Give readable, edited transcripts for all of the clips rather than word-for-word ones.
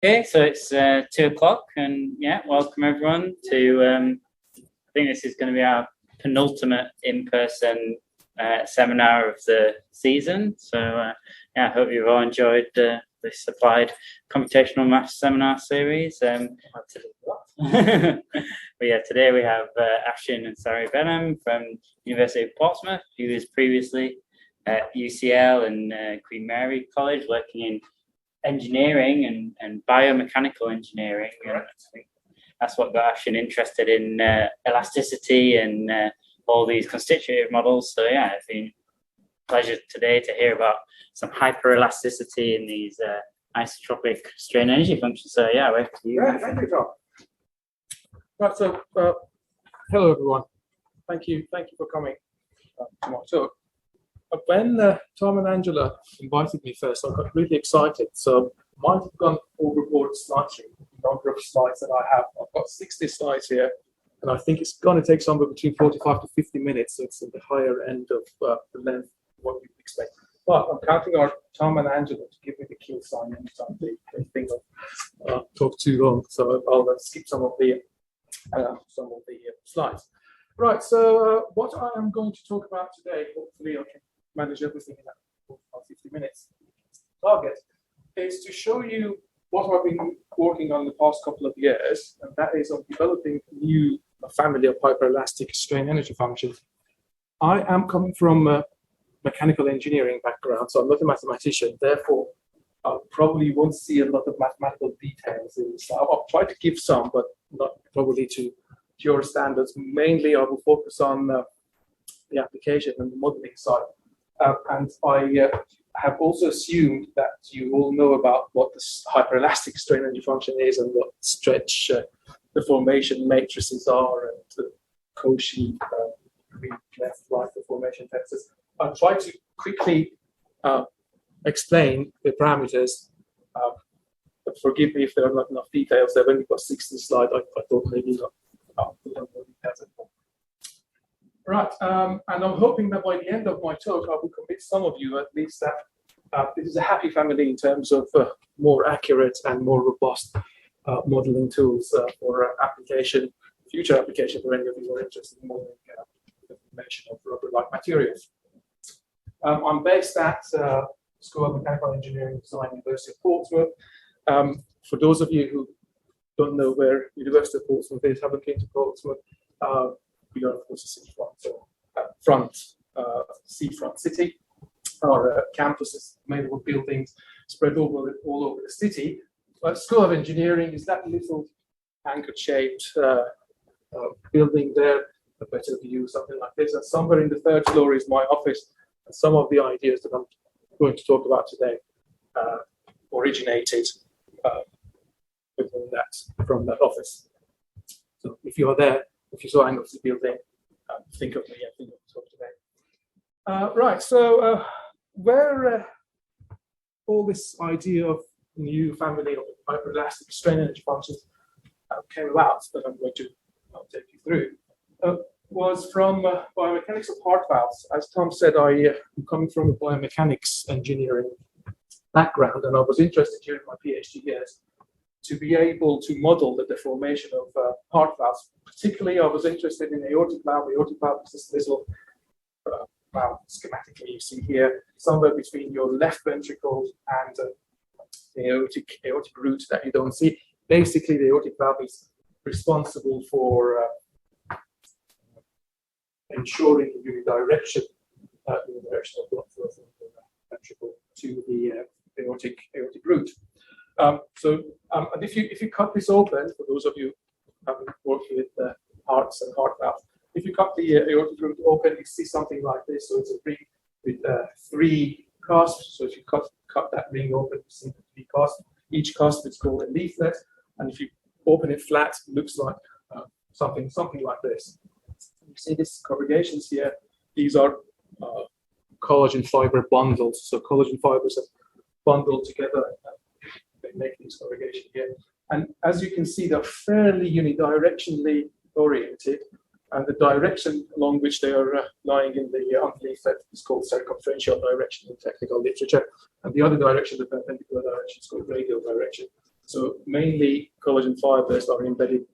Okay, so it's 2:00, and yeah, welcome everyone to. I think this is going to be our penultimate in-person seminar of the season. So yeah, I hope you've all enjoyed this applied computational maths seminar series. But yeah, today we have Afshin and Anssari-Benam from University of Portsmouth, who was previously at UCL and Queen Mary College working in engineering and biomechanical engineering. And I think that's what got Afshin interested in elasticity and all these constitutive models. So yeah, it's been a pleasure today to hear about some hyperelasticity in these isotropic strain energy functions. So yeah, over to you. Right, thank you, Tom. Right, so hello everyone. Thank you for coming to my talk. When Tom and Angela invited me first, I got really excited. So I might have gone overboard slightly, the number of slides that I have. I've got 60 slides here, and I think it's going to take somewhere between 45 to 50 minutes. So it's at the higher end of the length of what you would expect. But I'm counting on Tom and Angela to give me the kill sign anytime they think I've talked too long. So I'll skip some of the slides. Right, so what I am going to talk about today, hopefully I can manage everything in that 50 minutes target, is to show you what I've been working on the past couple of years, and that is on developing a new family of hyperelastic strain energy functions. I am coming from a mechanical engineering background, so I'm not a mathematician, therefore I probably won't see a lot of mathematical details in this. I'll try to give some, but not probably to your standards. Mainly I will focus on the application and the modeling side. And I have also assumed that you all know about what the hyperelastic strain energy function is and what stretch deformation matrices are and the Cauchy left, right deformation tensors. I'll try to quickly explain the parameters. But forgive me if there are not enough details. There have only got 60 slides. I thought maybe not. Right, and I'm hoping that by the end of my talk, I will convince some of you at least that this is a happy family in terms of more accurate and more robust modeling tools for application, future application for any of you who are interested in modeling information of rubber-like materials. I'm based at School of Mechanical Engineering and Design, University of Portsmouth. For those of you who don't know where University of Portsmouth is, haven't been to Portsmouth, we are, of course, a seafront city. Our campus is made up of buildings spread all over the city. But School of Engineering is that little anchor-shaped building there, a better view, something like this. And somewhere in the third floor is my office. And some of the ideas that I'm going to talk about today originated from that office. So if you are there, if you saw angle of the building, think of me and think of the talk today. Right, so where all this idea of new family of hyperelastic strain energy functions came about, that I'm going to take you through, was from biomechanics of heart valves. As Tom said, I am coming from a biomechanics engineering background, and I was interested during my PhD years to be able to model the deformation of heart valves. Particularly, I was interested in aortic valve. Aortic valve is this little valve schematically you see here, somewhere between your left ventricle and the aortic root that you don't see. Basically, the aortic valve is responsible for ensuring the unidirection of blood flow from the ventricle to the aortic root. And if you cut this open, for those of you who haven't worked with hearts and heart valves, if you cut the aortic root open, you see something like this. So it's a ring with 3 cusps. So if you cut that ring open, you see the 3 cusps. Each cusp is called a leaflet, and if you open it flat, it looks like something like this. You see these corrugations here. These are collagen fiber bundles. So collagen fibers are bundled together. They make these corrugations here. And as you can see, they're fairly unidirectionally oriented. And the direction along which they are lying in the leaflet is called circumferential direction in technical literature. And the other direction, the perpendicular direction, is called radial direction. So mainly collagen fibers are embedded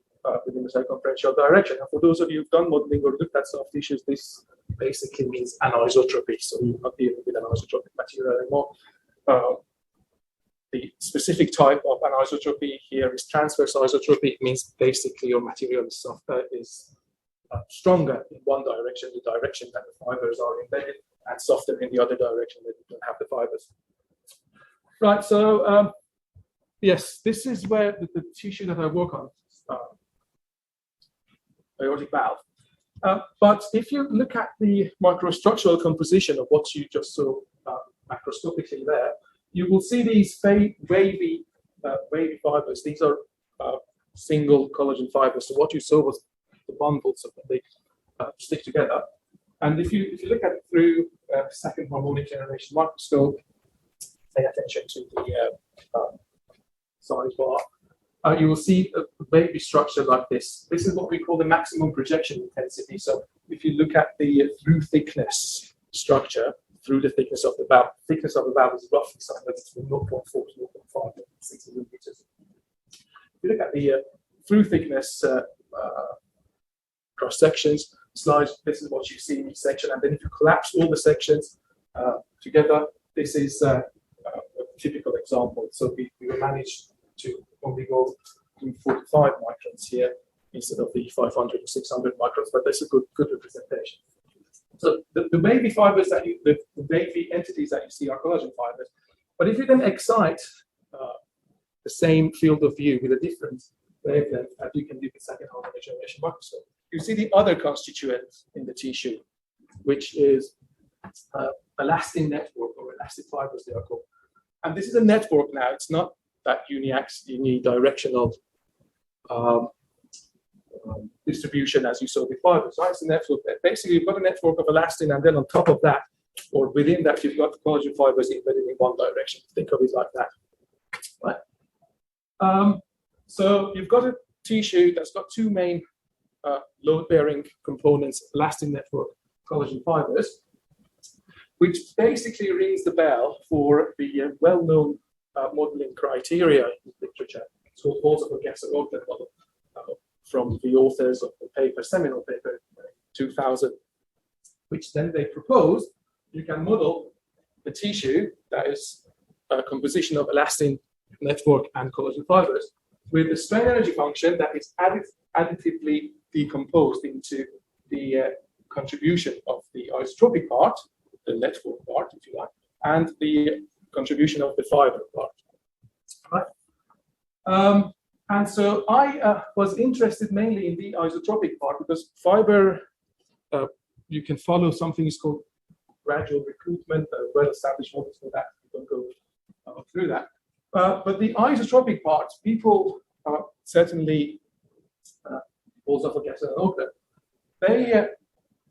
within the circumferential direction. And for those of you who've done modeling or looked at soft tissues, this basically means anisotropy. So you're not dealing with an anisotropic material anymore. The specific type of anisotropy here is transverse isotropy. It means basically your material is softer, stronger in one direction, the direction that the fibers are embedded, and softer in the other direction that you don't have the fibers. Right, so yes, this is where the tissue that I work on, aortic valve. But if you look at the microstructural composition of what you just saw macroscopically there, you will see these wavy fibers. These are single collagen fibers. So what you saw was the bundles of them. They stick together. And if you look at it through second harmonic generation microscope, pay attention to the size bar, you will see a wavy structure like this. This is what we call the maximum projection intensity. So if you look at the through thickness structure, through the thickness of the valve. Thickness of the valve is roughly somewhere between 0.4 to 0.5 6 millimeters. If you look at the through thickness cross sections slides, this is what you see in each section. And then if you collapse all the sections together, this is a typical example. So we managed to only go to 45 microns here instead of the 500 or 600 microns, but that's a good representation. So the wavy fibers the wavy entities that you see are collagen fibers. But if you then excite the same field of view with a different wavelength, as you can do with second harmonic generation microscope, you see the other constituent in the tissue, which is elastin network or elastic fibers, they are called. And this is a network now. It's not that unidirectional distribution as you saw with fibers, right? It's a network. Basically, you've got a network of elastin, and then on top of that, or within that, you've got the collagen fibers embedded in one direction. Think of it like that, right? So you've got a tissue that's got two main load-bearing components: elastin network, collagen fibers, which basically rings the bell for the well-known modeling criteria in literature. It's called Ogden model. From the authors of the paper, seminal paper, 2000, which then they proposed you can model the tissue that is a composition of elastin network and collagen fibers with a strain energy function that is additively decomposed into the contribution of the isotropic part, the network part, if you like, and the contribution of the fiber part. Right? And so I was interested mainly in the isotropic part because fiber, you can follow something is called gradual recruitment, well-established models for that. We don't go through that. But the isotropic part, people certainly, also and Ogden, they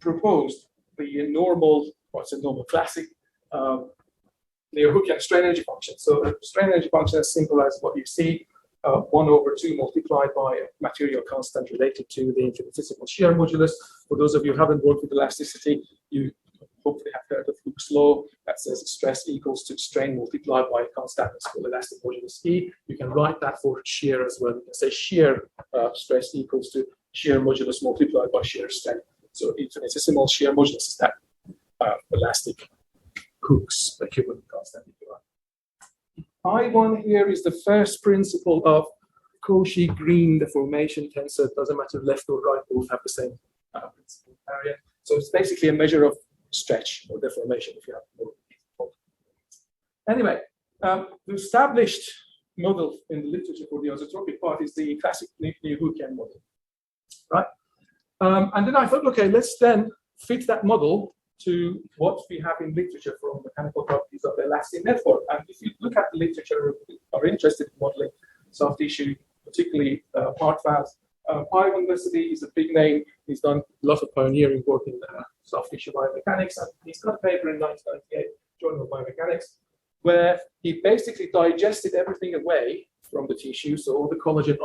proposed the normal, what's a normal classic, Hookean strain energy function. So the strain energy function is simple as what you see. 1/2 multiplied by a material constant related to the infinitesimal shear modulus. For those of you who haven't worked with elasticity, you hopefully have heard of Hooke's law that says stress equals to strain multiplied by a constant. It's called elastic modulus E. You can write that for shear as well. You can say shear stress equals to shear modulus multiplied by shear strain. So infinitesimal shear modulus is that elastic Hooke's equivalent constant, if you like. I1 here is the first principle of Cauchy-Green deformation tensor. It doesn't matter left or right, both have the same principal area. So it's basically a measure of stretch or deformation, if you have more. Anyway, the established model in the literature for the isotropic part is the classic Hookean model, right? And then I thought, okay, let's then fit that model to what we have in literature from mechanical properties of the elastin network. And if you look at the literature or are interested in modeling soft tissue, particularly heart valves, Convexity is a big name. He's done a lot of pioneering work in soft tissue biomechanics, and he's got a paper in 1998, Journal of Biomechanics, where he basically digested everything away from the tissue, so all the collagen,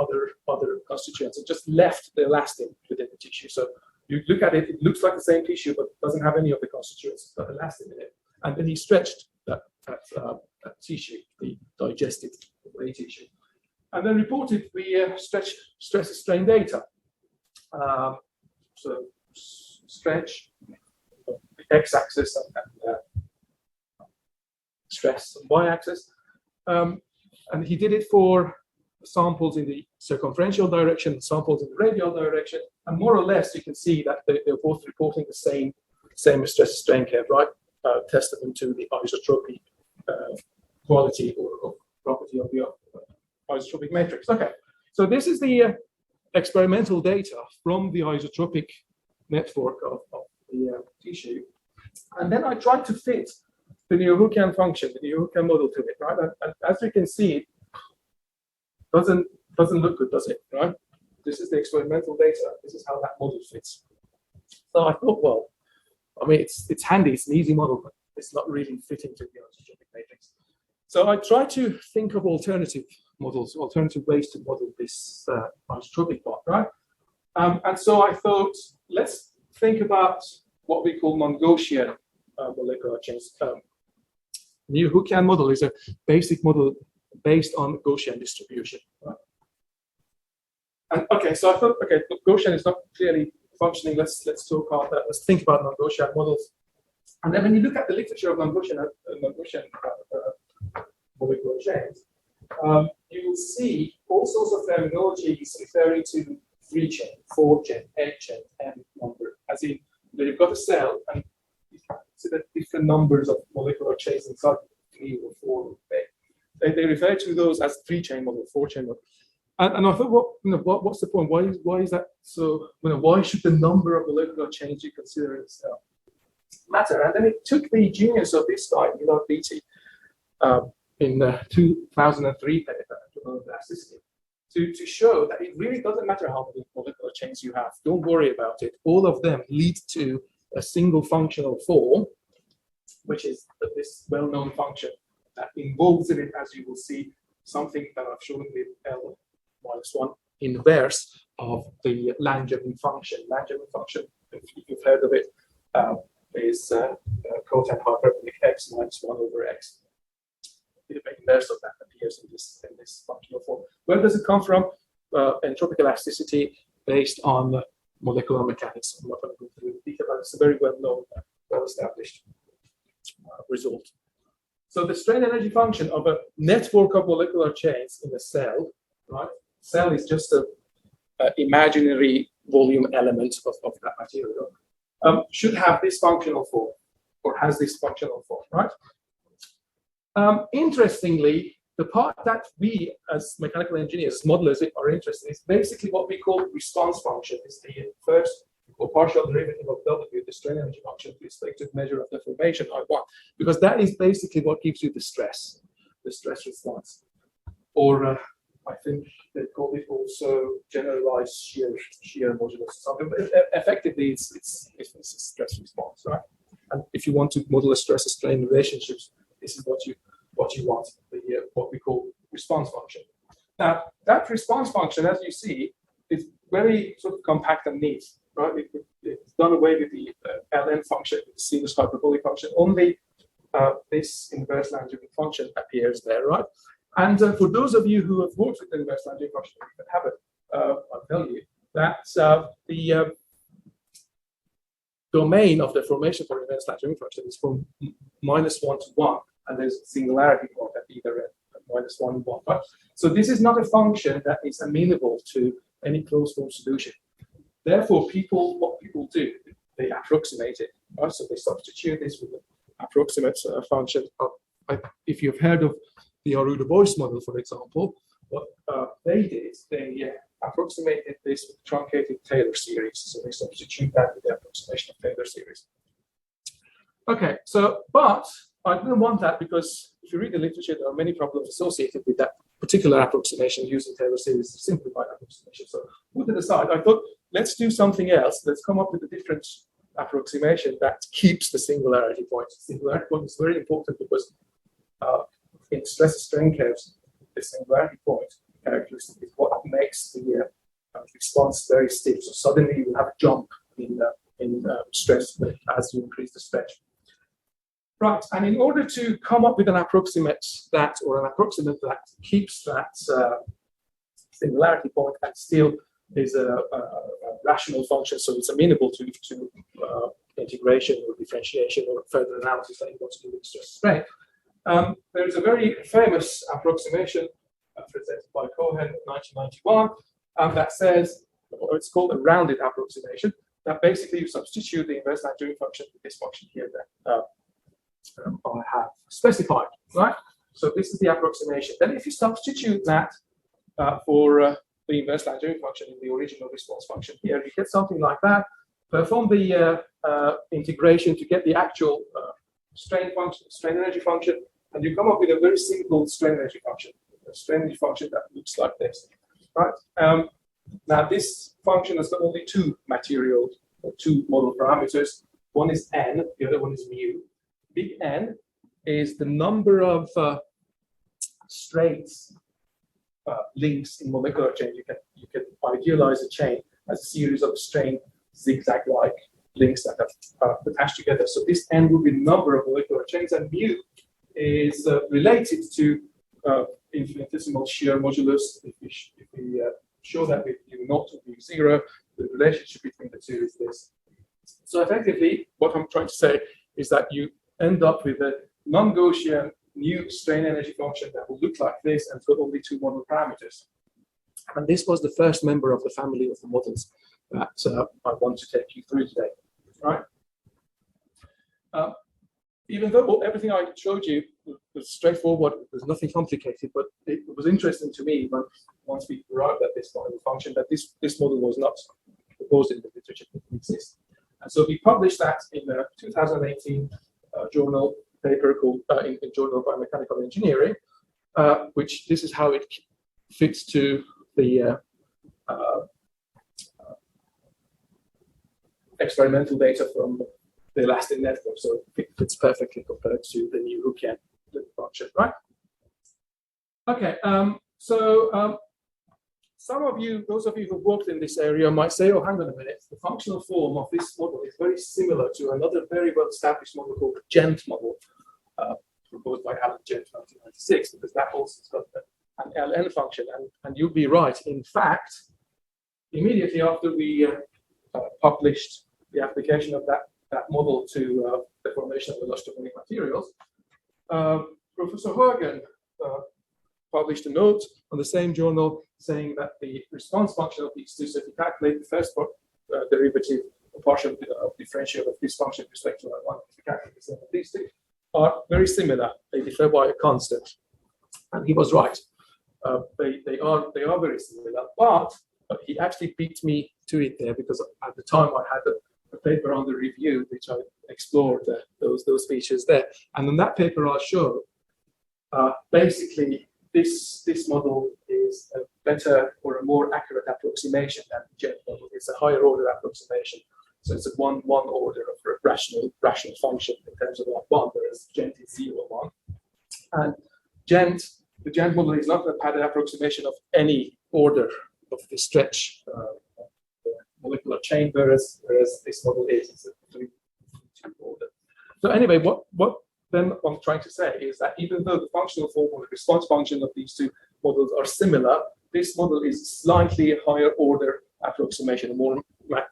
other constituents, and just left the elastin within the tissue. So you look at it, it looks like the same tissue, but doesn't have any of the constituents. It's got elastin in it. And then he stretched that tissue, the digested away tissue. and then reported the stress strain data. So stretch, the x-axis, and stress on y-axis. And he did it for samples in the circumferential direction, samples in the radial direction, and more or less you can see that they're both reporting the same stress strain curve, right? Testament to the isotropic quality or property of the isotropic matrix. Okay, so this is the experimental data from the isotropic network of the tissue, and then I tried to fit the Neo-Hookean function, the Neo-Hookean model to it, right? And as you can see, it doesn't look good, does it? Right? This is the experimental data. This is how that model fits. So I thought, well, I mean, it's handy. It's an easy model, but it's not really fitting to the isotropic matrix. So I tried to think of alternative models, alternative ways to model this isotropic part, right? And so I thought, let's think about what we call non-Gaussian molecular chains. Neo-Hookean model is a basic model based on Gaussian distribution. Right? And okay, so I thought, okay, Gaussian is not clearly functioning. Let's talk about that. Let's think about non-Gaussian models. And then when you look at the literature of non-Gaussian molecular chains, you will see all sorts of terminologies referring to 3-chain, 4-chain, 8-chain, M number, as in you've got a cell and you consider different numbers of molecular chains inside 3 or 4 or 8. They refer to those as 3-chain model, 4-chain model. And I thought, what's the point? Why is that so? Why should the number of molecular chains you consider in a cell matter? And then it took the genius of this guy, Millard Beatty, in the 2003 paper, elasticity, to show that it really doesn't matter how many molecular chains you have. Don't worry about it. All of them lead to a single functional form, which is this well-known function that involves in it, as you will see, something that I've shown with L-1 inverse of the Langevin function. Langevin function, if you've heard of it, is cosine hyperbolic x minus 1 over x. The inverse of that appears in this functional form. Where does it come from? Entropic elasticity based on molecular mechanics. I'm not going to go through the detail, but it's a very well-known, well-established result. So the strain energy function of a network of molecular chains in a cell, right? Cell is just an imaginary volume element of that material. Should have this functional form, or has this functional form, right? Interestingly, the part that we as mechanical engineers, modelers, are interested in is basically what we call response function. It's the first or partial derivative of W, the strain energy function, with respect to the measure of deformation I1, because that is basically what gives you the stress response. Or I think they call it also generalized shear modulus or something. But effectively, it's a stress response, right? And if you want to model a stress-strain relationships, this is what you want, what we call response function. Now, that response function, as you see, is very sort of compact and neat, right? It's done away with the Ln function, the sinus hyperbolic function. Only this inverse Langevin function appears there, right? And for those of you who have worked with the inverse Langevin function, you can have it. I'll tell you that the domain of deformation for inverse Langevin function is from -1 to 1, and there's a singularity point at either end, -1, 1. Right? So this is not a function that is amenable to any closed form solution. Therefore, what people do, they approximate it. Right? So they substitute this with an approximate function. If you've heard of the Aruda-Boyce model, for example, what they did, they approximated this with truncated Taylor series. So they substitute that with the approximation of Taylor series. Okay, so, but I didn't want that because if you read the literature, there are many problems associated with that particular approximation using Taylor series, simplified approximation. So put it aside. I thought, let's do something else. Let's come up with a different approximation that keeps the singularity point. Singularity point is very important because in stress-strain curves, the singularity point characteristic is what makes the response very stiff. So suddenly you have a jump in stress as you increase the stretch. Right, and in order to come up with an approximate that keeps that similarity point and still is a rational function, so it's amenable to integration or differentiation or further analysis that you want to do with stress strain. There is a very famous approximation presented by Cohen in 1991 that says, or it's called a rounded approximation, that basically you substitute the inverse Nigerian function with this function here that I have specified, right? So this is the approximation. Then if you substitute that for the inverse Nigerian function in the original response function here, you get something like that. Perform the integration to get the actual strain function, strain energy function, and you come up with a very simple strain energy function, a strain energy function that looks like this, right? Now this function has got only two material or two model parameters. One is n, the other one is mu. Big N is the number of straights links in molecular chain. You can idealize a chain as a series of strain zigzag-like links that are attached together. So this n will be the number of molecular chains, and mu is related to infinitesimal shear modulus. If we show that with u naught to mu 0, the relationship between the two is this. So effectively, what I'm trying to say is that you end up with a non-Gaussian new strain energy function that will look like this and it's got only two model parameters. And this was the first member of the family of the models that I want to take you through today, right? Even though everything I showed you was straightforward, there's nothing complicated, but it was interesting to me once we arrived at this model function that this model was not proposed in the literature, it didn't exist. And so we published that in the 2018 journal paper called in Journal of Biomechanical Engineering, which this is how it fits to the experimental data from the elastic network. So it fits perfectly compared to the new Hookean function, right? Okay, some of you, those of you who worked in this area might say, oh, hang on a minute, the functional form of this model is very similar to another very well-established model called the Gent model, proposed by Alan Gent in 1996, because that also has got an Ln function, and you'll be right. In fact, immediately after we published the application of that model to the formation of the elastomeric materials, Professor Ogden published a note on the same journal saying that the response function of these two, so if you calculate the first derivative, or partial differential of this function with respect to one, if you calculate the sum of these two, are very similar. They differ by a constant, and he was right. They are very similar, but he actually beat me to it there because at the time I had a paper on the review which I explored those features there, and in that paper I'll show basically this model is a better or a more accurate approximation than the Gent model. It's a higher order approximation, so it's a one order of a rational function in terms of one, whereas Gent is 0, 1. And the Gent model is not a pattern approximation of any order of the stretch the molecular chain, whereas this model is a 3 order. So anyway, what then I'm trying to say is that even though the functional form or the response function of these two models are similar, this model is slightly higher order approximation, a more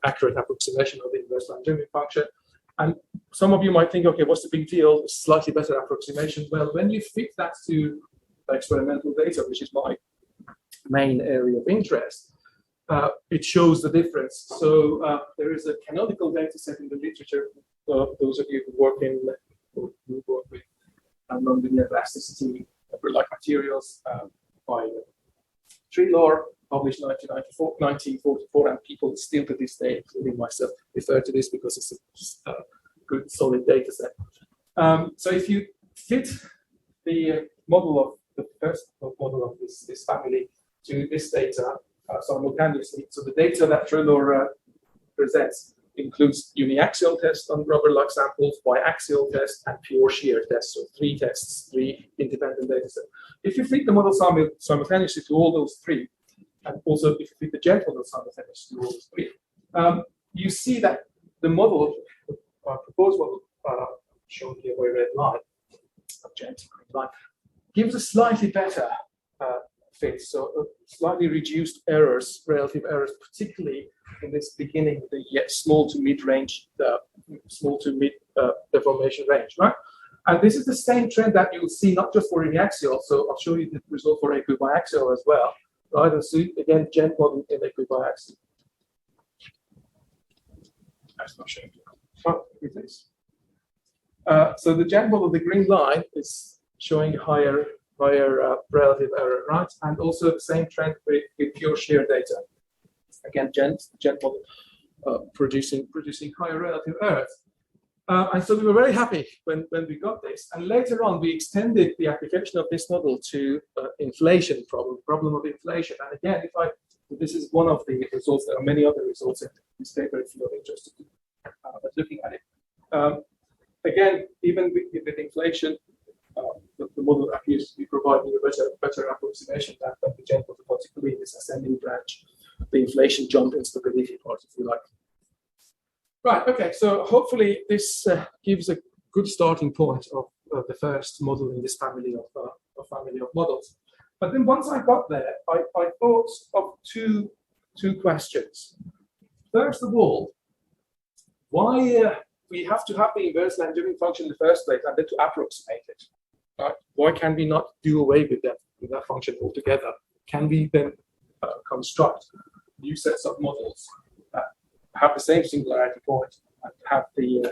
accurate approximation of the inverse Langevin function. And some of you might think, okay, what's the big deal? Slightly better approximation. Well, when you fit that to experimental data, which is my main area of interest, it shows the difference. So there is a canonical data set in the literature. Those of you who work with nonlinear elasticity like materials by Treloar, published in 1944, and people still to this day, including myself, refer to this because it's a good, solid data set. So if you fit the model of the first model of this family to this data simultaneously, so the data that Treloar presents includes uniaxial tests on rubber-like samples, biaxial tests, and pure shear tests. So 3 tests, 3 independent data sets. If you fit the model simultaneously to all those 3, and also if you fit the Gent model simultaneously to all those 3, you see that the model, proposed model, shown here by red line, of Gent line, gives a slightly better fits. So slightly reduced errors, relative errors, particularly in this beginning, the small to mid range, the small to mid deformation range, right? And this is the same trend that you'll see not just for uniaxial. So I'll show you the result for equibiaxial as well, right? And see again, Gent model in equibiaxial. That's not showing. Oh, it is. So the Gent model, the green line, is showing higher relative error, right? And also the same trend with pure shear data. Again, Gent model producing higher relative errors. And so we were very happy when we got this. And later on, we extended the application of this model to inflation problem of inflation. And again, this is one of the results. There are many other results in this paper if you're interested in looking at it. Again, even with inflation, the model appears to be providing a better approximation than the Gent model, particularly in this ascending branch, the inflation jump instability part, if you like. Right, okay, so hopefully this gives a good starting point of the first model in this family of models. But then once I got there, I thought of two questions. First of all, why we have to have the inverse Langevin function in the first place and then to approximate it? Right? Why can we not do away with that function altogether? Can we then construct new sets of models that have the same singularity point and have the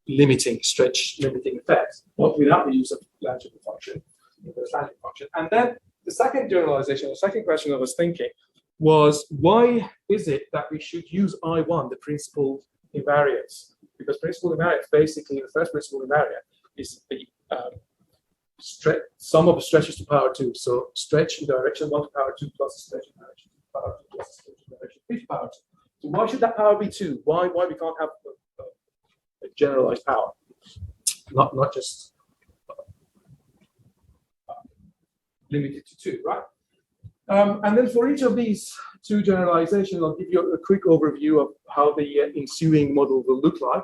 limiting effect, but without the use of Langevin function, inverse Langevin function? And then the second generalization, the second question I was thinking was, why is it that we should use I1, the principal invariance? Because principal invariance, basically, the first principal invariant is the sum of the stretches to power 2. So stretch in direction 1 to power 2 plus stretch in direction 2 to power 2 plus stretch in direction 3 to power 2. So why should that power be 2? Why we can't have a generalized power? Not just limited to 2, right? And then for each of these two generalizations, I'll give you a quick overview of how the ensuing model will look like.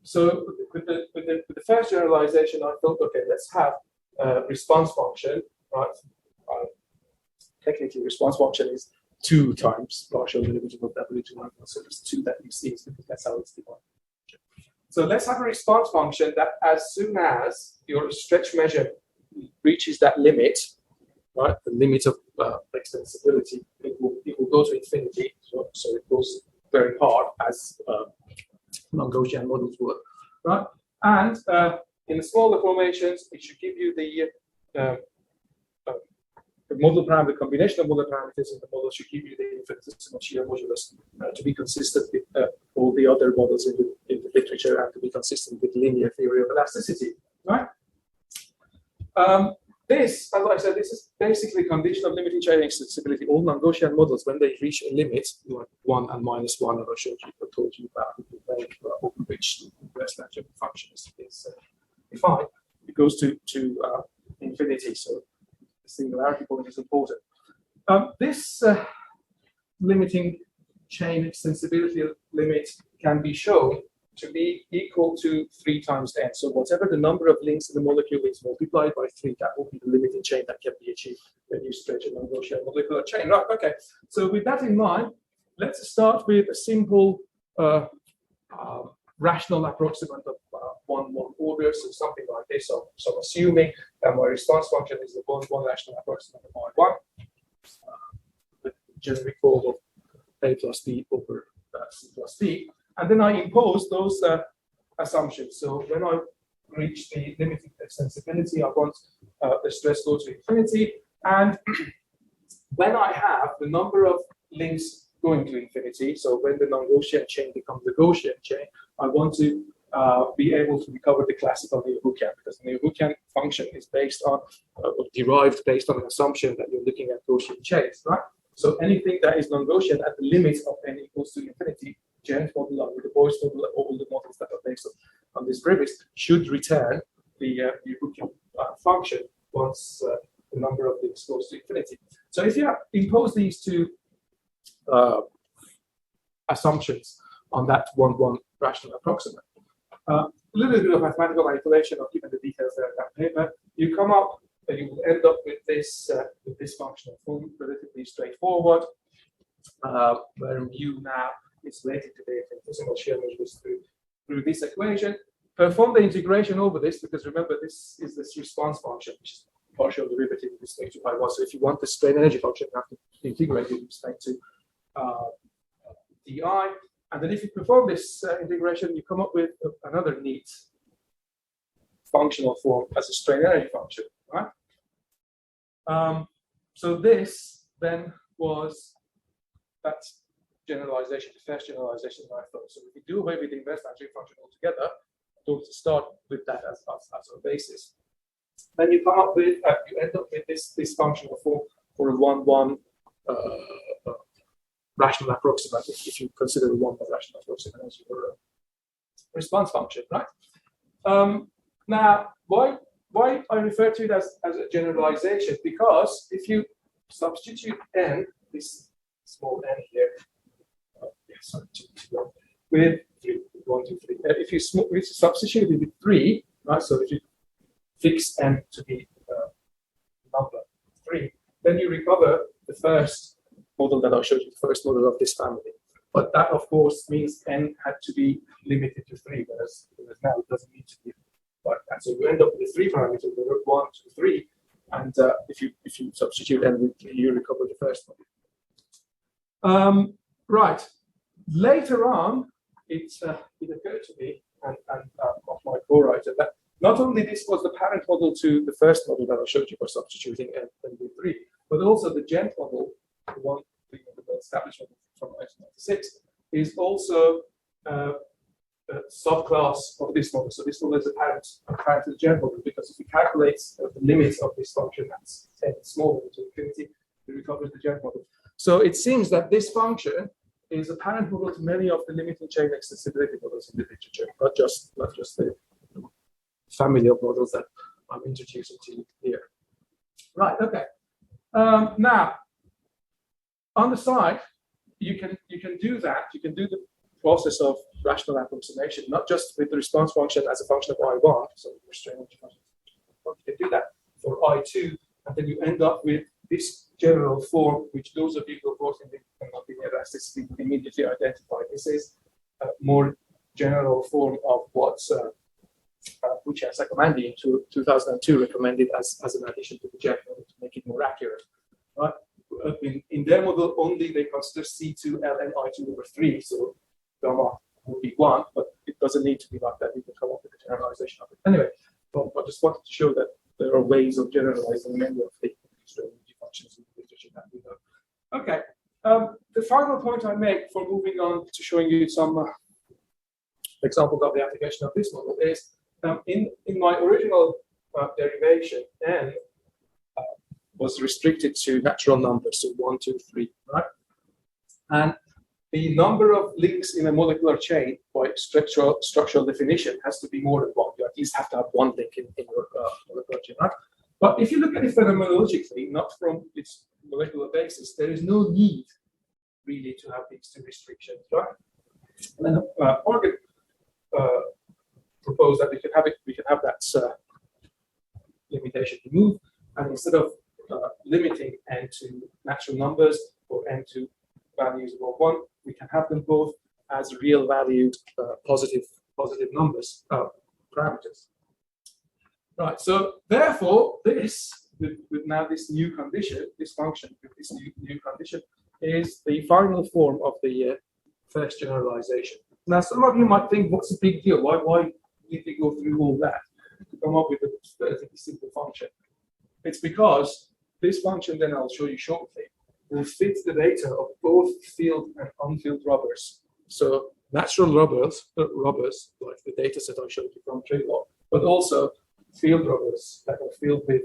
So with the first generalization, I thought, okay, let's have a response function, right? Technically, response function is 2 times partial derivative of W to 1. So there's 2 that you see, because that's how it's defined. So let's have a response function that as soon as your stretch measure reaches that limit, right, the limit of extensibility, it will go to infinity. So it goes very hard, as non-Gaussian models work, right? And in the small deformations, it should give you the model parameter, the combination of model parameters in the model should give you the infinitesimal shear modulus to be consistent with all the other models in the literature and to be consistent with linear theory of elasticity, right? This, as I said, this is basically condition of limiting chain extensibility. All non-Gaussian models, when they reach a limit, like 1 and -1, that I told you about, over which the inverse Langevin function is defined, it goes to infinity. So the singularity point is important. This limiting chain extensibility limit can be shown to be equal to 3 times n. So whatever the number of links in the molecule is multiplied by 3, that will be the limiting chain that can be achieved when you stretch a non-Gaussian molecular chain. Right, okay. So with that in mind, let's start with a simple rational approximant of 1 order, so something like this. So assuming that my response function is the one rational approximant of I1, the generic form of A plus B over C plus D. And then I impose those assumptions. So when I reach the limiting extensibility, I want the stress go to infinity. And when I have the number of links going to infinity, so when the non-Gaussian chain becomes the Gaussian chain, I want to be able to recover the classical Neo-Hookean, because the Neo-Hookean function is based on, derived based on an assumption that you're looking at Gaussian chains, right? So anything that is non-Gaussian at the limit of n equals to infinity, Gent model with the Boyce model, all the models that are based on this premise should return the Neo-Hookean function once the number of links goes to infinity. So if you impose these two assumptions on that 1-1 rational approximant, a little bit of mathematical manipulation, I've given the details there in that paper, you come up you will end up with this functional form, relatively straightforward, where mu now is related to the infinitesimal shear measures through this equation. Perform the integration over this, because remember, this is this response function, which is partial derivative with respect to y1. So if you want the strain energy function, you have to integrate it with respect to di. And then if you perform this integration, you come up with another neat functional form as a strain energy function, right? So this then was that generalization, the first generalization that I thought. So if we do away with the inverse Anssari function altogether, to start with that as a basis, then you come up with, you end up with this functional form for a 1-1 rational approximation, if you consider the 1-1 rational approximation as your response function, right? Now, why I refer to it as a generalization? Because if you substitute n, this small n here, with 3, 1, 2, 3. If you substitute it with 3, right? So if you fix n to be number 3, then you recover the first model that I showed you, the first model of this family. But that, of course, means n had to be limited to 3, whereas now it doesn't need to be like that. So you end up with 3 parameters, 1, 2, 3, and if you substitute n with 3, you recover the first one. Right. Later on, it occurred to me and of my co-writer that not only this was the parent model to the first model that I showed you by substituting n with 3, but also the Gent model, the one the establishment from 1996, is also a subclass of this model. So this model is a parent to the Gent model, because if you calculate the limits of this function that's n smaller to infinity, you recover the Gent model. So it seems that this function is a parent model to many of the limiting chain extensibility models in the literature, not just the family of models that I'm introducing to you here. Right. Okay. Now, on the side, you can do that. You can do the process of rational approximation, not just with the response function as a function of I1. So restraint function. You can do that for I2, and then you end up with this general form, which those of you who are working in linear elasticity will immediately identify. This is a more general form of what's which Sakhamandi in 2002 recommended as an addition to the Gent model to make it more accurate. Right? In their model, only they consider C2 ln I2 over 3, so gamma would be 1, but it doesn't need to be like that. You can come up with a generalization of it. Anyway, I just wanted to show that there are ways of generalizing many of the functions in the literature that we know. Okay. The final point I make for moving on to showing you some examples of the application of this model is in my original derivation, n was restricted to natural numbers, so 1, 2, 3, right? And the number of links in a molecular chain by structural definition has to be more than 1. You at least have to have 1 link in your molecular chain, right? But if you look at it phenomenologically, not from its molecular basis, there is no need really to have these 2 restrictions, right? And then Ogden proposed that we can have that limitation removed, and instead of limiting n to natural numbers or n to values above 1, we can have them both as real valued positive numbers parameters. Right. So therefore, this with now this new condition, this function with this new condition is the final form of the first generalization. Now, some of you might think, what's the big deal? Why did they go through all that to come up with a relatively simple function? It's because this function, then I'll show you shortly, will fit the data of both field and unfilled rubbers. So natural rubbers, like the data set I showed you from Trilog, but also field rubbers that are filled with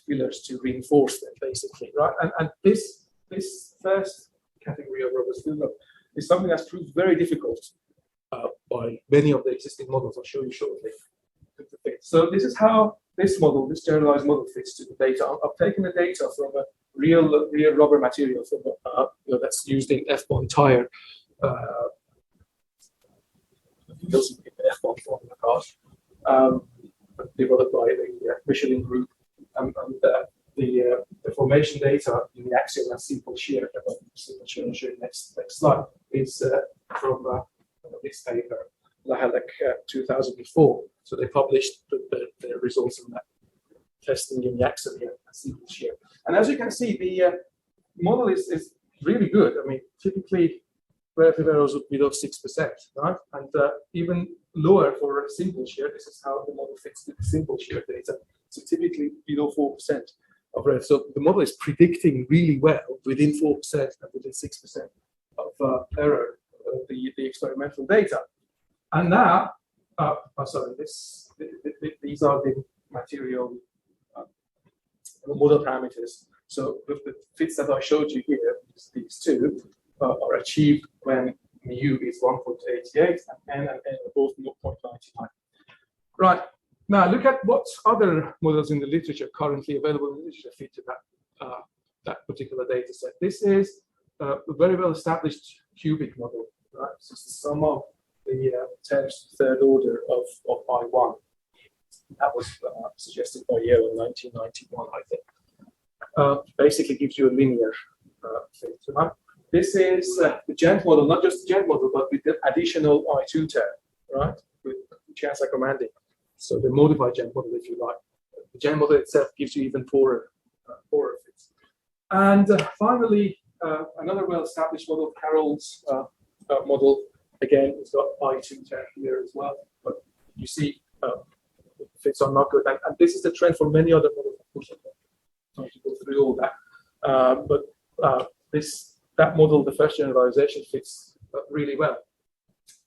fillers to reinforce them, basically, right? And this first category of rubbers, field rubber, is something that's proved very difficult by many of the existing models I'll show you shortly. So this is how this model, this generalized model, fits to the data. I've taken the data from a real rubber material from that's used in F1 tire. F1 in the cars. developed by the Michelin Group, and the deformation data in the axial and simple shear, simple shear, I'll show you next slide, is from this paper, Lahalek 2004. So they published the results of that testing in the axial and simple shear. And as you can see, the model is really good. I mean, typically relative errors would be below 6%, right? And even lower for a simple shear. This is how the model fits with the simple shear data. So typically below 4% of error. So the model is predicting really well within 4% and within 6% of error the experimental data. And now, these are the material model parameters. So with the fits that I showed you here, these two are achieved when mu is 1.88 and n and n are both 0.99. Right. Now look at what other models in the literature currently available in the literature fit to that particular data set. This is a very well established cubic model, right? So it's the sum of the terms third order of I1. That was suggested by Yale in 1991, I think. Basically gives you a linear fit. Right? This is the Gent model, not just the Gent model, but with the additional I2 term, right? With chance commanding. So the modified Gent model, if you like. The Gent model itself gives you even poorer fits. And finally, another well-established model, Carroll's model. Again, it's got I2 term here as well. But you see, fits are not good. And this is the trend for many other models. I'm not going to go through all that. But that model, the first generalization, fits really well.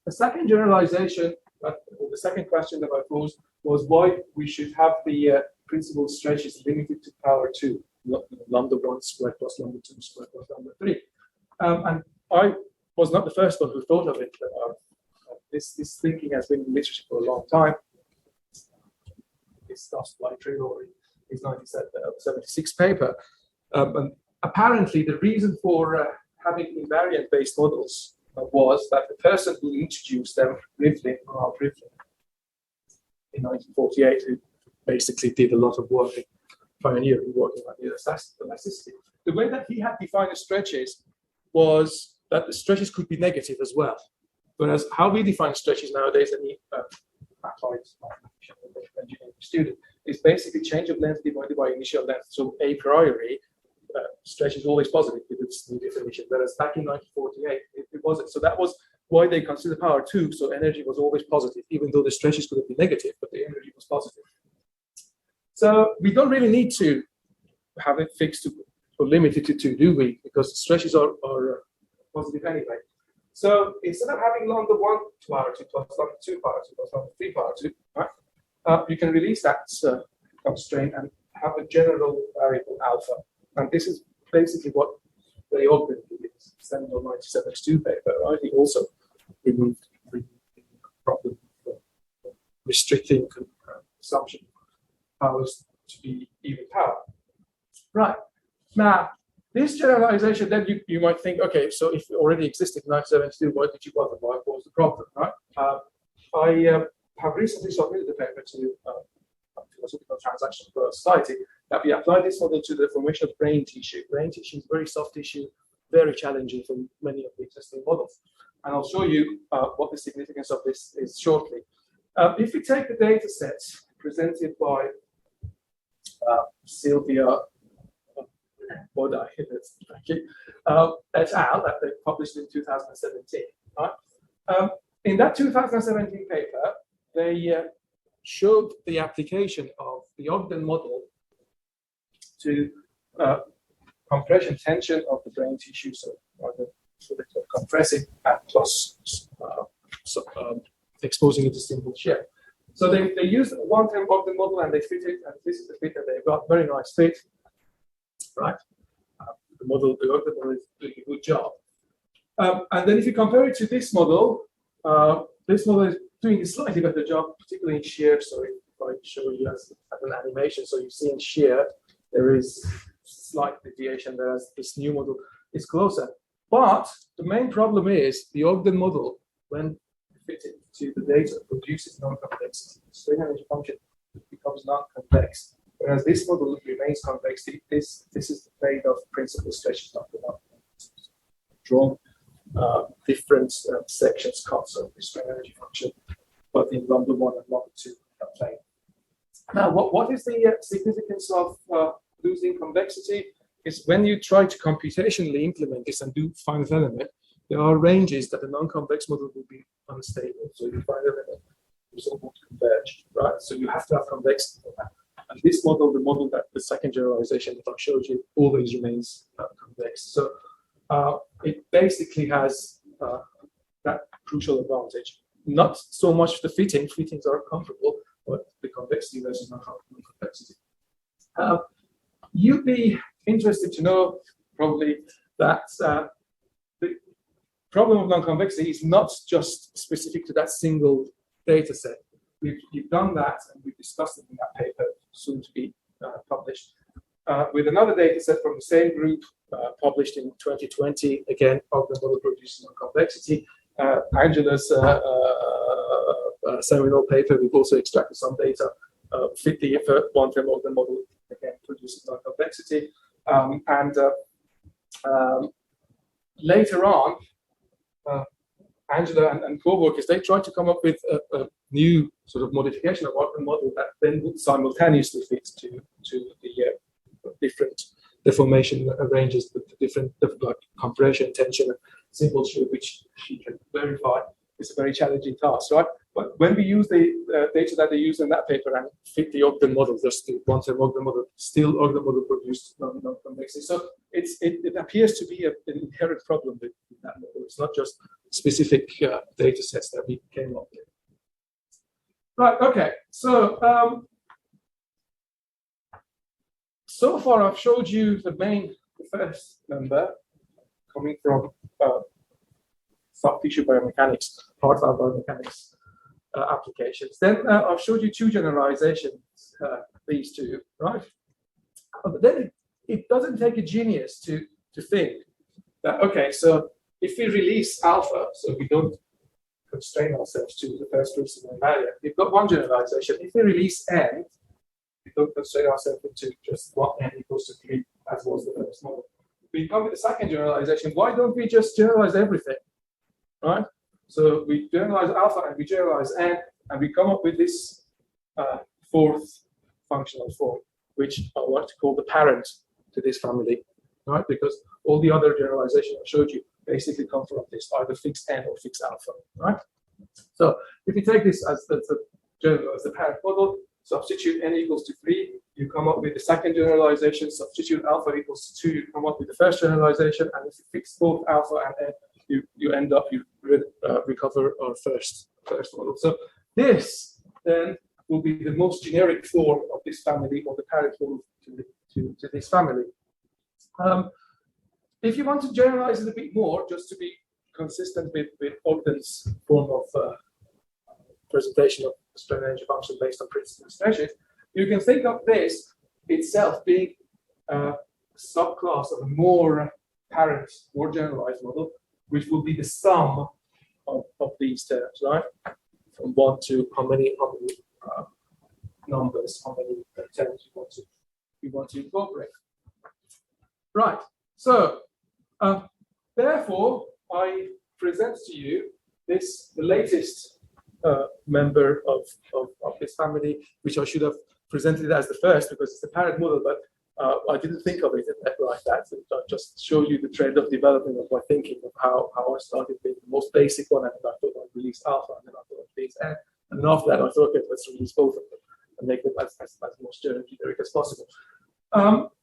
The second generalization, or the second question that I posed, was why we should have the principal stretches limited to power 2, lambda 1 squared plus lambda 2 squared plus lambda 3. And I was not the first one who thought of it. This thinking has been in literature for a long time. Discussed by Trilor in his 1976 paper. And apparently, the reason for having invariant-based models was that the person who introduced them, Rivlin, Ronald Rivlin, in 1948, who basically did a lot of work, pioneering work on elasticity. The way that he had defined the stretches was that the stretches could be negative as well. Whereas how we define stretches nowadays, any applied engineering student, is basically change of length divided by initial length. So a priori, stretch is always positive with its new definition, whereas back in 1948, it wasn't. So that was why they considered power 2, so energy was always positive, even though the stretches could be negative, but the energy was positive. So we don't really need to have it fixed to, or limited to 2, do we? Because the stretches are positive anyway. So instead of having lambda 1 power 2 plus lambda 2 power 2 plus lambda 3 power 2, right, you can release that constraint and have a general variable alpha. And this is basically what the Ogden did in his seminal 1972 paper, right? He also removed the problem of restricting consumption powers to be even power. Right. Now, this generalization, then you might think, okay, so if it already existed in 1972, why did you bother? What was the problem, right? I have recently submitted the paper to Philosophical Transactions for Society that we apply this model to the formation of brain tissue. Brain tissue is very soft tissue, very challenging for many of the existing models. And I'll show you what the significance of this is shortly. If we take the data sets presented by Sylvia Bodai, et al., that they published in 2017. Right? In that 2017 paper, they showed the application of the Ogden model to compression tension of the brain tissue, so compressing and plus exposing it to simple shear. So they used a one-time Ogden model and they fit it, and this is the fit that they've got. Very nice fit, right? The Ogden model is doing a good job. And then if you compare it to this model is doing a slightly better job, particularly in shear. So if I show you as an animation, so you see in shear, there is slight deviation, whereas this new model is closer. But the main problem is the Ogden model, when fitted to the data, produces non-convexity. Strain energy function becomes non-convex. Whereas this model remains convex. This is the plane of principal stretches of the model. Drawn different sections cuts of the strain energy function, but in lambda 1 and lambda 2 plane. Now, what is the significance of losing convexity? Is when you try to computationally implement this and do finite element, there are ranges that the non-convex model will be unstable. So your finite element result won't converge, right? So you have to have convexity for that. And this model, the second generalization that I showed you, always remains convex. So it basically has that crucial advantage. Not so much the fittings are comfortable, but the convexity versus non-convexity. You'd be interested to know probably that the problem of non-convexity is not just specific to that single data set. We've done that, and we've discussed it in that paper, soon to be published, with another data set from the same group, published in 2020. Again, Ogden model produces non-convexity. Angela's seminal paper, we've also extracted some data, fit the one-term Ogden model, again, produces non-convexity. Later on, Angela and co-workers, they tried to come up with a new sort of modification of Ogden model that then would simultaneously fit to the different deformation ranges, the different like compression, tension, simple shape, which she can verify. It's a very challenging task, right? But when we use the data that they use in that paper and fit the Ogden model, just the one-term Ogden model, still Ogden model produced non-convexity. So it appears to be an inherent problem with that model. It's not just specific data sets that we came up with. Right, okay. So so far I've showed you the first member coming from soft tissue biomechanics, hard valve biomechanics applications. Then I've showed you two generalizations, these two, right? But then it doesn't take a genius to think that, okay, so if we release alpha, so we don't constrain ourselves to the first principal value, we've got one generalization. If we release n, we don't constrain ourselves into just 1 n equals to 3, as was the first model. We come with the second generalization. Why don't we just generalize everything, right? So we generalize alpha and we generalize n, and we come up with this fourth functional form, which I like to call the parent to this family, right? Because all the other generalizations I showed you basically come from this, either fixed n or fixed alpha, right? So if you take this as the parent model, substitute n equals to 3, you come up with the second generalization, substitute alpha equals to 2, you come up with the first generalization, and if you fix both alpha and n, you end up, you recover our first model. So this then will be the most generic form of this family, or the parent model to this family. If you want to generalize it a bit more, just to be consistent with Ogden's form of presentation of strain energy function based on principal stretches, you can think of this itself being a subclass of a more parent, more generalized model, which will be the sum of these terms, right? From 1 to how many numbers, how many terms you want to incorporate. Right. So therefore, I present to you the latest member of this family, which I should have presented as the first because it's the parent model, but I didn't think of it like that. So I just show you the trend of development of my thinking of how I started with the most basic one, and then I thought I'd release alpha, and then I thought I'd release n, and then after that I thought, okay, let's release both of them and make them as most generic as possible.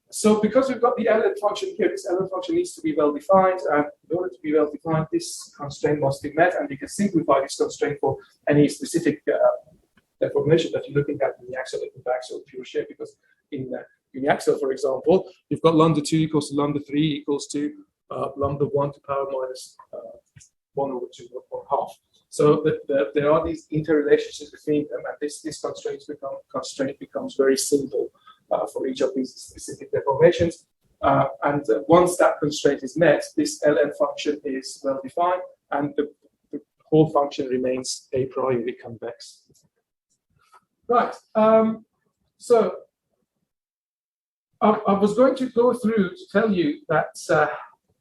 So because we've got the LN function here, this LN function needs to be well defined, and in order to be well defined, this constraint must be met, and we can simplify this constraint for any specific deformation that you're looking at in the axial and axial pure shape, because in the axial, for example, you've got lambda 2 equals to lambda 3 equals to lambda 1 to power minus 1 over 2 or 1/2. So there are these interrelationships between them, and this constraint becomes very simple for each of these specific deformations. And once that constraint is met, this Ln function is well defined, and the whole function remains a priori convex. Right. So I was going to go through to tell you that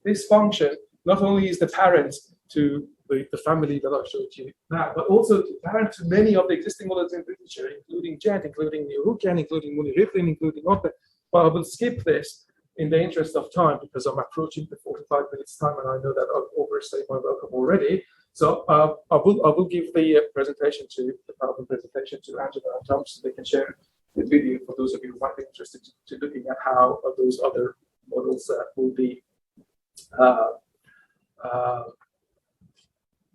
this function not only is the parent to the family that I showed you now, but also the parent to many of the existing models in literature, including Gent, including Neo-Hookean, including Muni-Rivlin, including Ogden. But I will skip this in the interest of time because I'm approaching the 45 minutes time, and I know that I've overstayed my welcome already. So I will give the presentation to the PowerPoint presentation to Angela and Tom, so they can share the video for those of you who might be interested to looking at how those other models will be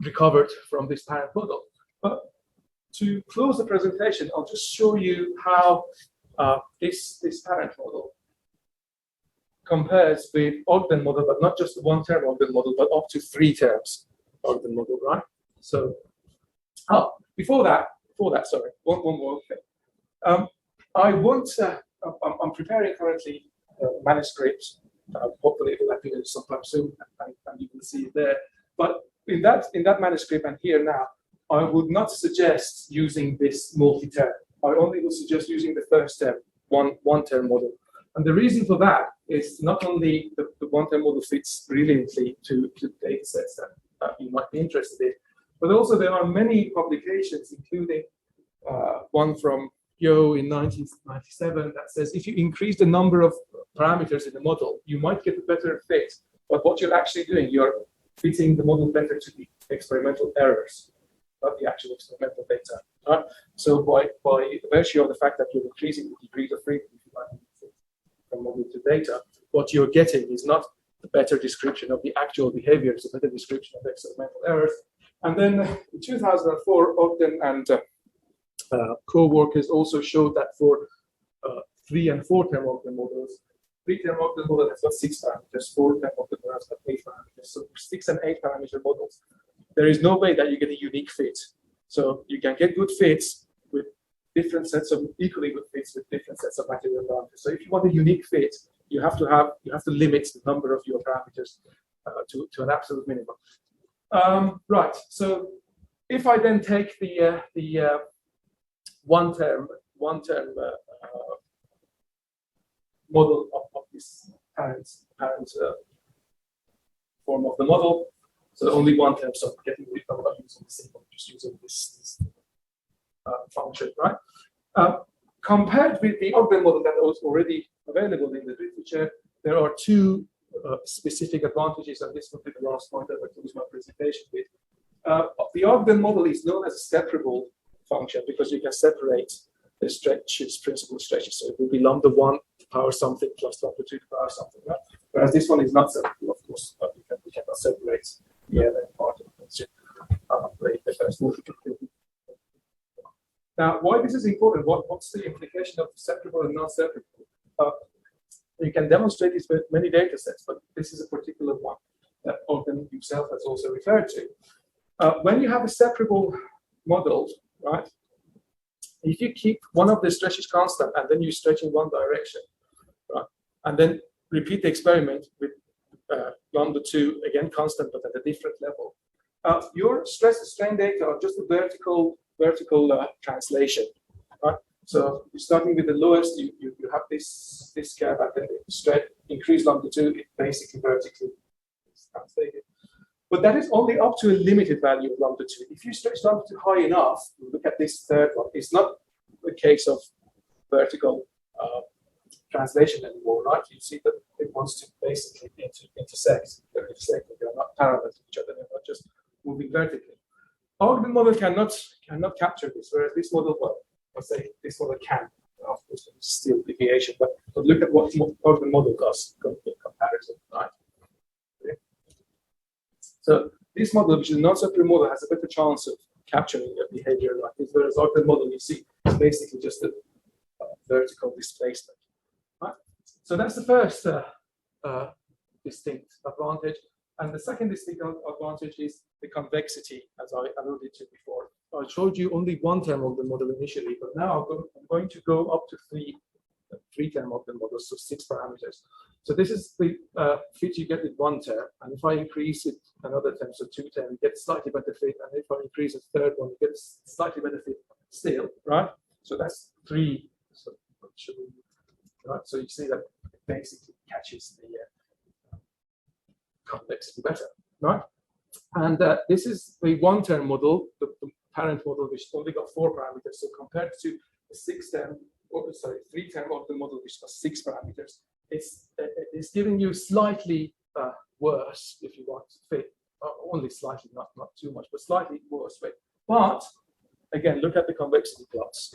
recovered from this parent model. But to close the presentation, I'll just show you how this parent model compares with Ogden model, but not just the one-term Ogden model, but up to 3 terms Ogden model, right? So, before that, sorry, one more thing. I'm preparing currently manuscripts. Hopefully, it will appear sometime soon, and you can see it there. But in that manuscript and here now, I would not suggest using this multi-term. I only would suggest using the first term, one-term model. And the reason for that is not only the one-term model fits brilliantly to data sets that you might be interested in, but also there are many publications, including one from Yo in 1997 that says if you increase the number of parameters in the model, you might get a better fit. But what you're actually doing, you're fitting the model better to the experimental errors, not the actual experimental data. Right? So by virtue of the fact that you're increasing the degrees of freedom from model to data, what you're getting is not a better description of the actual behavior, it's a better description of the experimental errors. And then in 2004, Ogden and co-workers also showed that for 3 and 4 term Ogden models, 3-term Ogden model has got 6 parameters, 4-term Ogden model has got 8 parameters. So for 6 and 8 parameter models, there is no way that you get a unique fit. So you can get good fits with different sets of equally good fits with different sets of material parameters. So if you want a unique fit, you have to limit the number of your parameters to an absolute minimum. Right. So if I then take the one-term model of this parent form of the model, so only one term, so getting rid of using the symbol, just using this function, right? Compared with the Ogden model that was already available in the literature, there are 2 specific advantages, and this will be the last point that I close my presentation with. The Ogden model is known as a separable function because you can separate the stretches, principal stretches. So it will be lambda 1 to power something plus lambda 2 to power something, right? Whereas this one is not separable, of course, but we cannot separate the other part of the function. Now, why this is important? What's the implication of separable and non-separable? You can demonstrate this with many data sets, but this is a particular one that Ogden himself has also referred to. When you have a separable model, right? If you keep one of the stretches constant and then you stretch in one direction, right? And then repeat the experiment with lambda 2, again constant but at a different level, your stress strain data are just a vertical translation, right? So you're starting with the lowest, you have this curve, and then the stretch increase lambda 2, it basically vertically is translated. But that is only up to a limited value of lambda 2. If you stretch lambda 2 high enough, look at this third one, it's not a case of vertical translation anymore, right? You see that it wants to basically intersect. They're intersecting, they're not parallel to each other, they're not just moving vertically. Ogden model cannot capture this, whereas this model, well, let's say this model can. Of course, there's still deviation, but look at what Ogden model does in comparison, right? Okay. So this model, which is a non-separable model, has a better chance of capturing the behavior like this, whereas Ogden model, you see, is basically just a vertical displacement. Right? So that's the first distinct advantage. And the second distinct advantage is the convexity, as I alluded to before. I showed you only one term of the model initially, but now I'm going to go up to three term of the model, so 6 parameters. So this is the fit you get with one term, and if I increase it another term, so 2 term, you get slightly better fit, and if I increase a third one, you get slightly better fit still, right? So that's 3 Right? So you see that it basically catches the convexity better, right? And this is the one-term model, the parent model, which only got 4 parameters. So compared to the 3-term Ogden model, which got 6 parameters, it's giving you slightly worse, if you want to fit, only slightly, not too much, but slightly worse fit. But again, look at the convexity plots.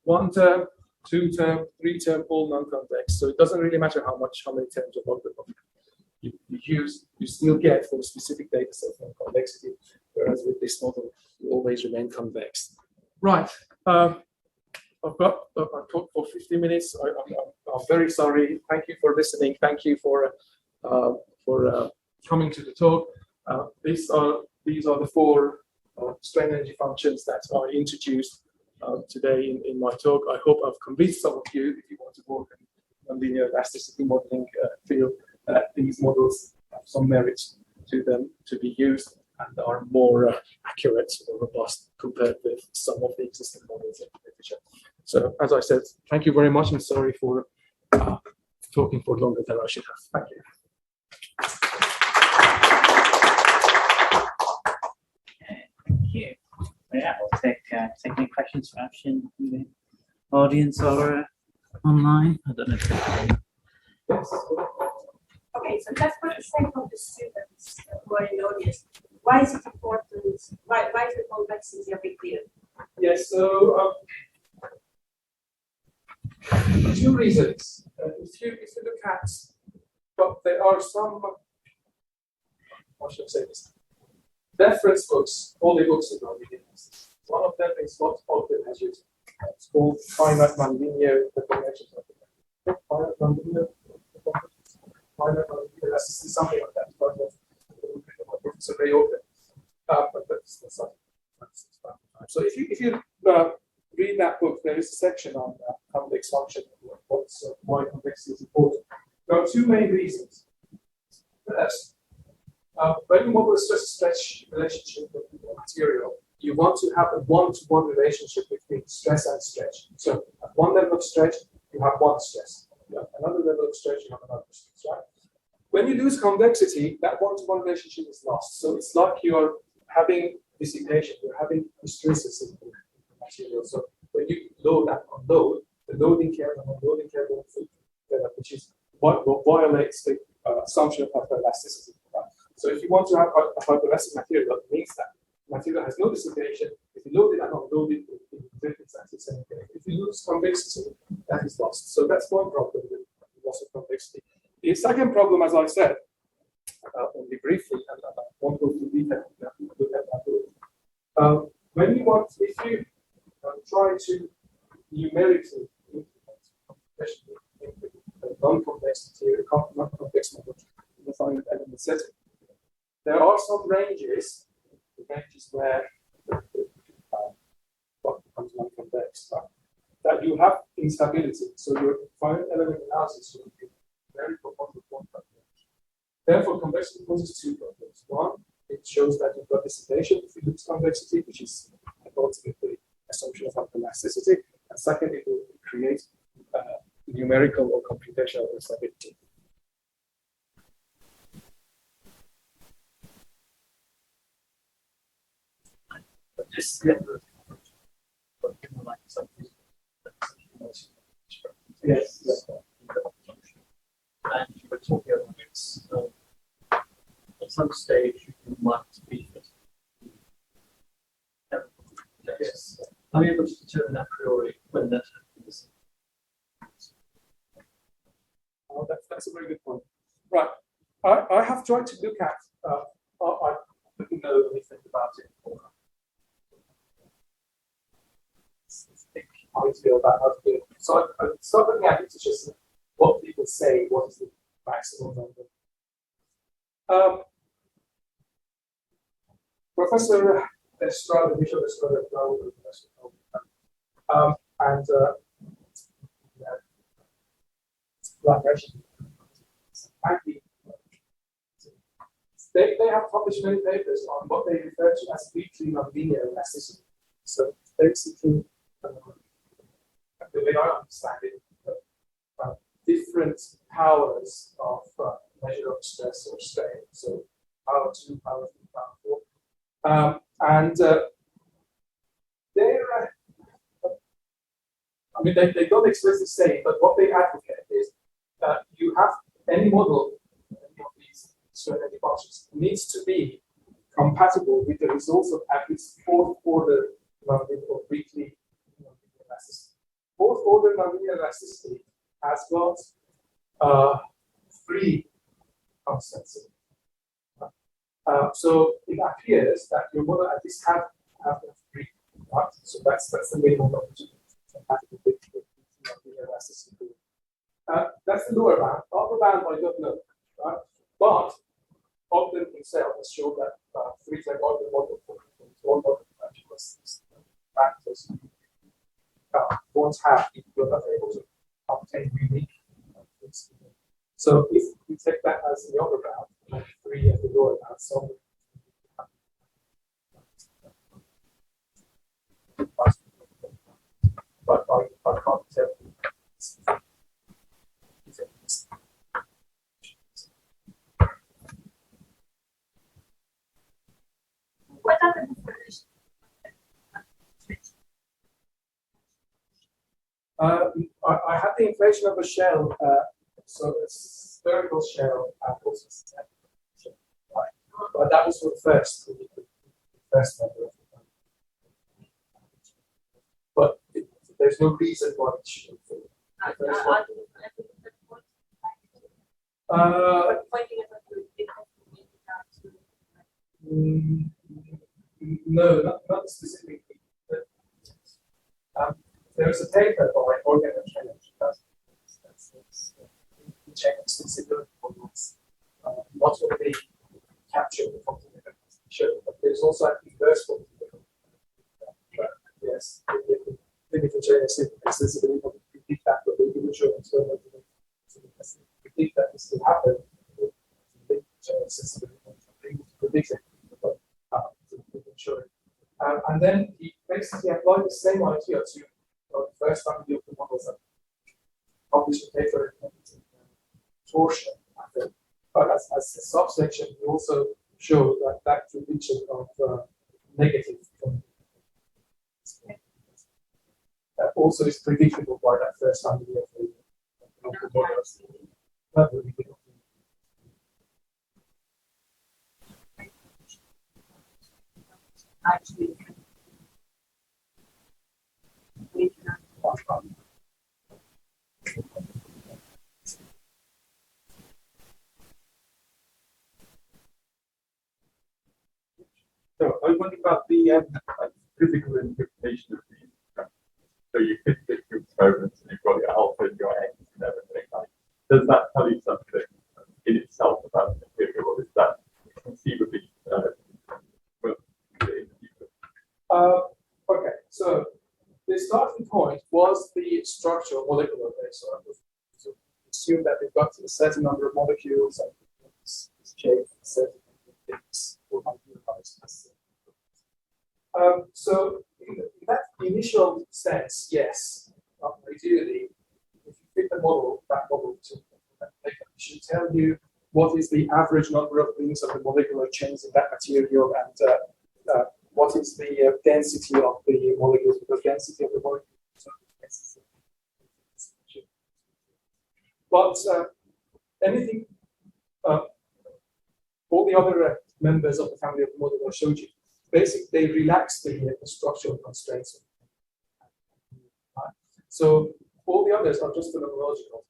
1-term, 2-term, 3-term, all non-convex. So it doesn't really matter how many terms of Ogden you use, you still get for a specific data set from convexity, whereas with this model, you always remain convex. Right. I talked for 50 minutes. I'm very sorry. Thank you for listening. Thank you for coming to the talk. These are the 4 strain energy functions that I introduced today in my talk. I hope I've convinced some of you, if you want to work in linear elasticity modeling field, these models have some merit to them to be used and are more accurate or robust compared with some of the existing models in the literature. So, as I said, thank you very much, and sorry for talking for longer than I should have. Thank you. Thank you. Yeah, we'll take any questions for Afshin from the audience or online. I don't know. Yes. Okay, so just for the sake of the students who are in the audience, why is it important? Why is the convexity a big deal? Yes, so 2 reasons. If you look at, but there are some, how should I say this? Reference books, all the books about beginners. One of them is what Ogden has used. It's called finite nonlinear deformation. Finite nonlinear elasticity, something like that. Professor Ray Ogden. But that's something. So if you read that book, there is a section on convex function, why convexity is important. There are 2 main reasons. First, when you model a stress-stretch relationship with the material, you want to have a one-to-one relationship between stress and stretch. So at one level of stretch, you have one stress. At another level of stretch, you have another stress, right? When you lose convexity, that one-to-one relationship is lost. So it's like you're having dissipation, you're having hysteresis in the material. So when you load and unload, the loading curve and unloading curve don't fit together, which is what violates the assumption of hyperelasticity. So if you want to have a hyperelastic material, it means that the material has no dissipation. If you load it and unload it, it's exactly the same thing. If you lose convexity, that is lost. So that's one problem with loss of convexity. The second problem, as I said, only briefly, and I won't go into detail, when you want, if you try to numerically implement especially in the non-convex material, non-convex model in the finite element setting, there are some ranges where what becomes non-convex, that you have instability. So your finite element analysis will be very profound. Therefore, convexity poses 2 problems. One, it shows that you've got dissipation if you lose convexity, which is ultimately the assumption of hyperelasticity. And second, it will create numerical or computational instability. But this level of like something Yes. and you were talking about it's at some stage you might be fit. Yes. Are you able to determine a priori when that happens? Oh, that's a very good point. Right. I have tried to look at, I didn't know anything about it before. How to feel about how to do it. So I started looking at it to just what people say, what is the maximum number. Professor Estrada, Michel Estrada, and they have published many papers on what they refer to as weakly nonlinear elasticity. So basically, the way I understand it, different powers of measure of stress or strain. So power 2, power 3, power 4. And they're, I mean, they don't explicitly say, but what they advocate is you have any model, any of these certainty functions, needs to be compatible with the results of at least fourth order nonlinear or weakly nonlinear elasticity. Fourth order nonlinear elasticity has got 3 constants. So it appears that your model at least have 3, right? So that's the minimum opportunity compatible with nonlinear elasticity. That's the lower bound. Upper bound I don't know, right? But Ogden himself has shown that 3-type Ogden model for one model factors won't have if you're not able to obtain unique things. So if we take that as the upper bound, and 3 as the lower bound, so but I can't tell. What are the definitions? I had the inflation of a shell, so a spherical shell, also right. But that was for the first number. But there's no reason why it shouldn't be. No, not specifically. There's a paper by Ogden and that's check extensibility models. Not only capture the function but there's also an inverse function. Yes, the limited chain extensibility model predict that, but they will show external predict that this will happen. The limited chain extensibility model predict it, but show it. And then he basically applied the same idea to the first time we looked at models that published a paper in torsion. But as a subsection, we also show that prediction of negative also is predictable by that first time we looked at the models. That would be good. Actually, so I wonder about the physical interpretation of these. So you fit your experiments and you've got your alpha and your x and everything. Like, does that tell you something in itself about the material, or is that conceivably okay, so the starting point was the structural molecular base. So assume that we've got a certain number of molecules and this shape, certain things will not utilize this. So in that initial sense, yes, ideally, if you fit the model, that model to it should tell you what is the average number of links of the molecular chains in that material and what is the density of the molecules, because density of the molecules is but anything, all the other members of the family of the model I showed you, basically they relax the structural constraints. So all the others are just phenomenological.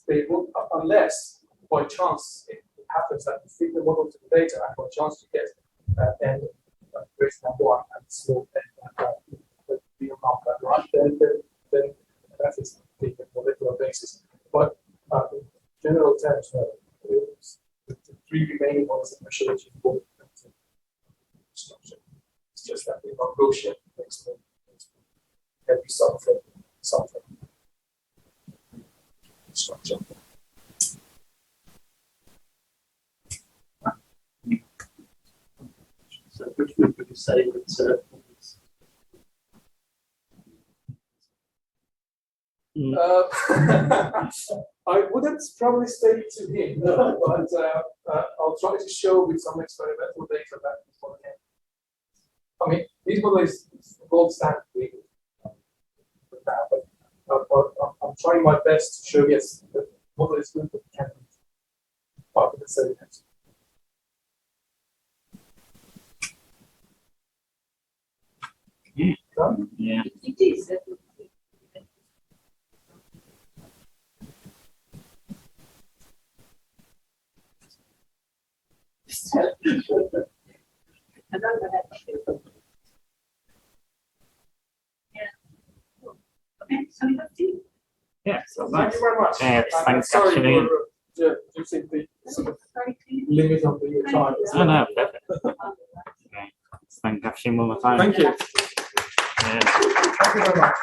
They won't, unless by chance it happens that you fit the model to the data and by chance you get n greater than 1 and small n real number, right? Then that is the molecular basis. But in general terms, the 3 remaining ones that I showed you for structure. It's just that the non-Gaussian makes them can be something structure. So which would you say that I wouldn't probably say to him, no, but I'll try to show with some experimental data that this model can. I mean, this model is gold standard, really. But I'm trying my best to show, yes, the model is good, but it can be part of the sediment. Done? Yeah. It is. I don't know that. Yeah. Okay, so we have to. Yeah. So Thank nice. you very much. Yeah, And thanks, sorry Afshin. for using the sort of Sorry, please. limit of your time. Oh, no, perfect. Okay. Thank Afshin one more time. Thank you. Yeah. Thank you very much.